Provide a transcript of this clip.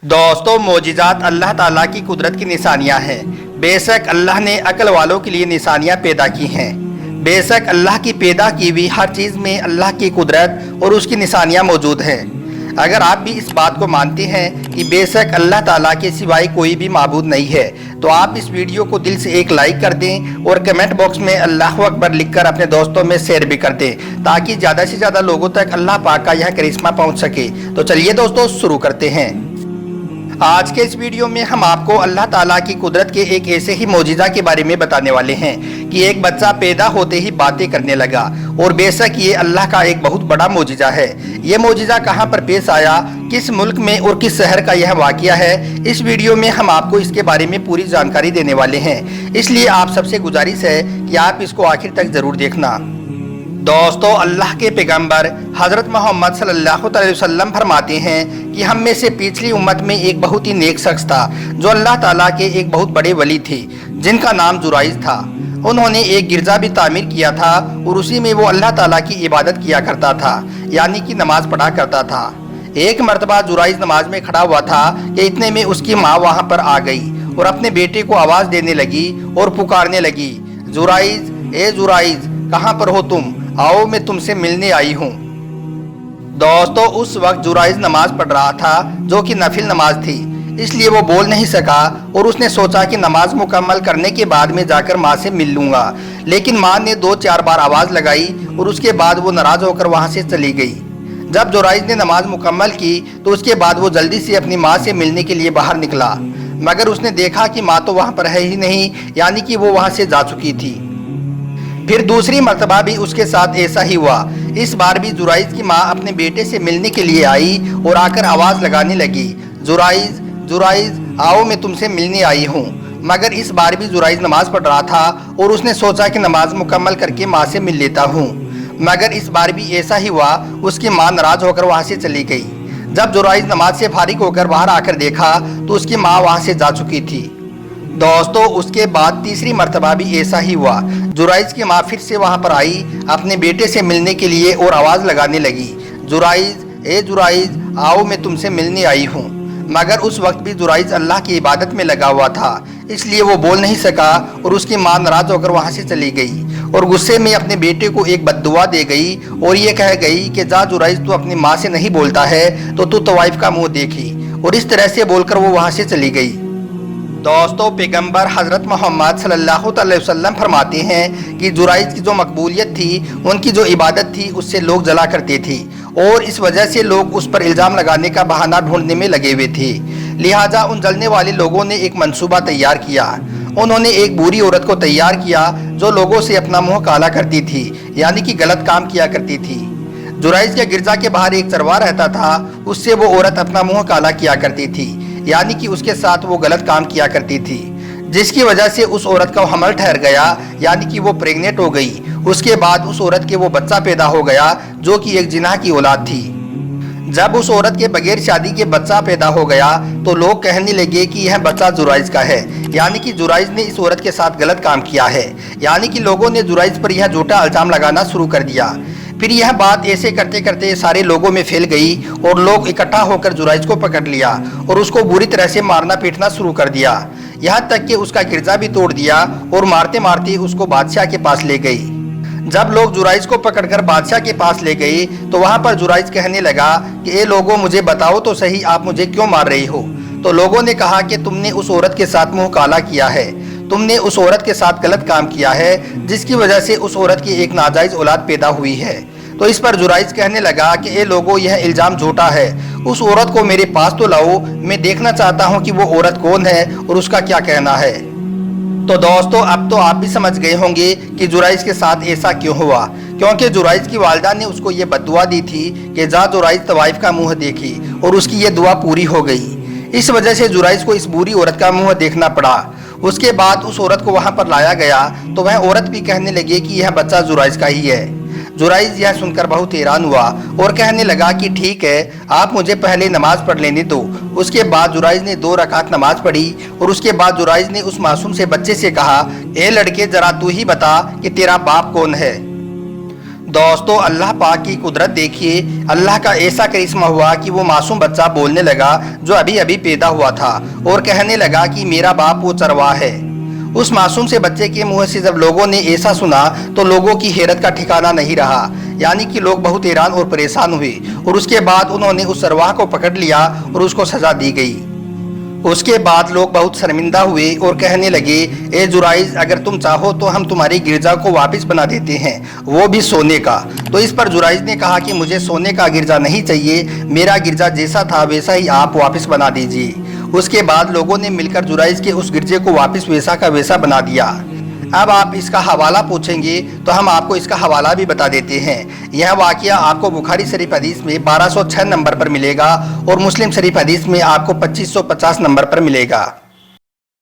दोस्तों, मोजिज़ात अल्लाह ताला की कुदरत की निशानियाँ हैं। बेशक अल्लाह ने अक्ल वालों के लिए निशानियाँ पैदा की हैं। बेशक अल्लाह की पैदा की हुई हर चीज़ में अल्लाह की कुदरत और उसकी निशानियाँ मौजूद हैं। अगर आप भी इस बात को मानते हैं कि बेशक अल्लाह ताला के सिवाय कोई भी माबूद नहीं है, तो आप इस वीडियो को दिल से एक लाइक कर दें और कमेंट बॉक्स में अल्लाहु अकबर लिखकर अपने दोस्तों में शेयर भी कर दें, ताकि ज़्यादा से ज़्यादा लोगों तक अल्लाह पाक का यह करिश्मा पहुँच सके। तो चलिए दोस्तों, शुरू करते हैं। आज के इस वीडियो में हम आपको अल्लाह ताला की कुदरत के एक ऐसे ही मौजिज़ा के बारे में बताने वाले हैं कि एक बच्चा पैदा होते ही बातें करने लगा। और बेशक ये अल्लाह का एक बहुत बड़ा मौजिज़ा है। ये मौजिज़ा कहाँ पर पेश आया, किस मुल्क में और किस शहर का यह वाक़या है, इस वीडियो में हम आपको इसके बारे में पूरी जानकारी देने वाले हैं। इसलिए आप सबसे गुजारिश है कि आप इसको आखिर तक ज़रूर देखना। दोस्तों, अल्लाह के पैगंबर हज़रत मोहम्मद सल्लल्लाहु अलैहि वसल्लम फरमाते हैं कि हम में से पिछली उम्मत में एक बहुत ही नेक शख्स था, जो अल्लाह ताला के एक बहुत बड़े वली थे, जिनका नाम जुराइज था। उन्होंने एक गिरजा भी तामीर किया था और उसी में वो अल्लाह ताला की इबादत किया करता था, यानी कि नमाज पढ़ा करता था। एक मरतबा जुराइज नमाज में खड़ा हुआ था कि इतने में उसकी माँ वहाँ पर आ गई और अपने बेटे को आवाज़ देने लगी और पुकारने लगी, जुराइज, ए जुराइज, कहाँ पर हो तुम? आओ, मैं तुमसे मिलने आई हूँ। दोस्तों, उस वक्त जुराइज नमाज पढ़ रहा था, जो कि नफिल नमाज थी, इसलिए वो बोल नहीं सका और उसने सोचा कि नमाज मुकम्मल करने के बाद में जाकर माँ से मिल लूँगा। लेकिन माँ ने 2-4 बार आवाज़ लगाई और उसके बाद वो नाराज़ होकर वहाँ से चली गई। जब जुराइज ने नमाज मुकम्मल की तो उसके बाद वो जल्दी से अपनी माँ से मिलने के लिए बाहर निकला, मगर उसने देखा कि माँ तो वहाँ पर है ही नहीं, यानी कि वो वहाँ से जा चुकी थी। फिर दूसरी मर्तबा भी उसके साथ ऐसा ही हुआ। इस बार भी जुराइज की माँ अपने बेटे से मिलने के लिए आई और आकर आवाज़ लगाने लगी, जुराइज, जुराइज, आओ, मैं तुमसे मिलने आई हूँ। मगर इस बार भी जुराइज नमाज पढ़ रहा था और उसने सोचा कि नमाज मुकम्मल करके माँ से मिल लेता हूँ, मगर इस बार भी ऐसा ही हुआ। उसकी माँ नाराज़ होकर वहाँ से चली गई। जब जुराइज नमाज से फारिग होकर बाहर आकर देखा तो उसकी माँ वहाँ से जा चुकी थी। दोस्तों, उसके बाद तीसरी मर्तबा भी ऐसा ही हुआ। जुराइज की माँ फिर से वहाँ पर आई अपने बेटे से मिलने के लिए और आवाज़ लगाने लगी, जुराइज, ए जुराइज, आओ, मैं तुमसे मिलने आई हूँ। मगर उस वक्त भी जुराइज अल्लाह की इबादत में लगा हुआ था, इसलिए वो बोल नहीं सका और उसकी माँ नाराज़ होकर वहाँ से चली गई और गुस्से में अपने बेटे को एक बद्दुआ दे गई और ये कह गई कि जा जुराइज, तू अपनी माँ से नहीं बोलता है तो तू तवाइफ का मुँह देखी। और इस तरह से बोलकर वो वहाँ से चली गई। दोस्तों, पैगंबर हज़रत मोहम्मद सल्लल्लाहु अलैहि वसल्लम फरमाते हैं कि जुराइज की जो मकबूलियत थी, उनकी जो इबादत थी, उससे लोग जला करते थे और इस वजह से लोग उस पर इल्ज़ाम लगाने का बहाना ढूंढने में लगे हुए थे। लिहाजा उन जलने वाले लोगों ने एक मंसूबा तैयार किया। उन्होंने एक बुरी औरत को तैयार किया जो लोगों से अपना मुँह काला करती थी, यानी कि गलत काम किया करती थी। जुराइज के गिरजा के बाहर एक चरवाहा रहता था, उससे वो औरत अपना मुँह काला किया करती थी, यानी कि उसके साथ वो गलत काम किया करती थी, जिसकी वजह से उस औरत का हमल ठहर गया, यानी कि वो प्रेग्नेंट हो गई। उसके बाद उस औरत के वो बच्चा पैदा हो गया, जो कि एक जिनाह की औलाद थी। जब उस औरत के बगैर शादी के बच्चा पैदा हो गया तो लोग कहने लगे कि यह बच्चा जुराइज का है, यानी कि जुराइज ने इस औरत के साथ गलत काम किया है। यानी कि लोगों ने जुराइज पर यह झूठा इल्ज़ाम लगाना शुरू कर दिया। फिर यह बात ऐसे करते करते सारे लोगों में फैल गई और लोग इकट्ठा होकर जुराइज को पकड़ लिया और उसको बुरी तरह से मारना पीटना शुरू कर दिया, यहाँ तक कि उसका गिरजा भी तोड़ दिया और मारते मारते उसको बादशाह के पास ले गई। जब लोग जुराइज को पकड़कर बादशाह के पास ले गए तो वहाँ पर जुराइज कहने लगा कि ए लोगों, मुझे बताओ तो सही, आप मुझे क्यों मार रही हो? तो लोगों ने कहा कि तुमने उस औरत के साथ मुँह काला किया है, तुमने उस औरत के साथ गलत काम किया है, जिसकी वजह से उस औरत की एक नाजायज औलाद पैदा हुई है। तो इस पर जुराइज कहने लगा कि ए लोगों, यह इल्ज़ाम झूठा है, उस औरत को मेरे पास तो लाओ, मैं देखना चाहता हूँ कि वो औरत कौन है और उसका क्या कहना है। तो दोस्तों, अब तो आप भी समझ गए होंगे कि जुराइज के साथ ऐसा क्यों हुआ, क्योंकि जुराइज की वालिदा ने उसको ये बद्दुआ दी थी कि जा जुराइज, तवाइफ का मुँह देखी, और उसकी ये दुआ पूरी हो गई। इस वजह से जुराइज को इस बुरी औरत का मुँह देखना पड़ा। उसके बाद उस औरत को वहाँ पर लाया गया तो वह औरत भी कहने लगी कि यह बच्चा जुराइज का ही है। जुराइज यह सुनकर बहुत हैरान हुआ और कहने लगा कि ठीक है, आप मुझे पहले नमाज पढ़ लेने दो। उसके बाद जुराइज ने 2 रकात नमाज पढ़ी और उसके बाद जुराइज ने उस मासूम से बच्चे से कहा, ए लड़के, जरा तू ही बता कि तेरा बाप कौन है। दोस्तों अल्लाह पाक की कुदरत देखिए, अल्लाह का ऐसा करिश्मा हुआ कि वो मासूम बच्चा बोलने लगा जो अभी अभी पैदा हुआ था और कहने लगा कि मेरा बाप वो चरवाहा है। उस मासूम से बच्चे के मुंह से जब लोगों ने ऐसा सुना तो लोगों की हैरत का ठिकाना नहीं रहा, यानी कि लोग बहुत हैरान और परेशान हुए और उसके बाद उन्होंने उस चरवाहा को पकड़ लिया और उसको सजा दी गई। उसके बाद लोग बहुत शर्मिंदा हुए और कहने लगे, ए जुराइज, अगर तुम चाहो तो हम तुम्हारी गिरजा को वापस बना देते हैं, वो भी सोने का। तो इस पर जुराइज ने कहा कि मुझे सोने का गिरजा नहीं चाहिए, मेरा गिरजा जैसा था वैसा ही आप वापस बना दीजिए। उसके बाद लोगों ने मिलकर जुराइज के उस गिरजे को वापस वैसा का वैसा बना दिया। अब आप इसका हवाला पूछेंगे तो हम आपको इसका हवाला भी बता देते हैं। यह वाक़या आपको बुखारी शरीफ हदीस में 1206 नंबर पर मिलेगा और मुस्लिम शरीफ हदीस में आपको 2550 नंबर पर मिलेगा।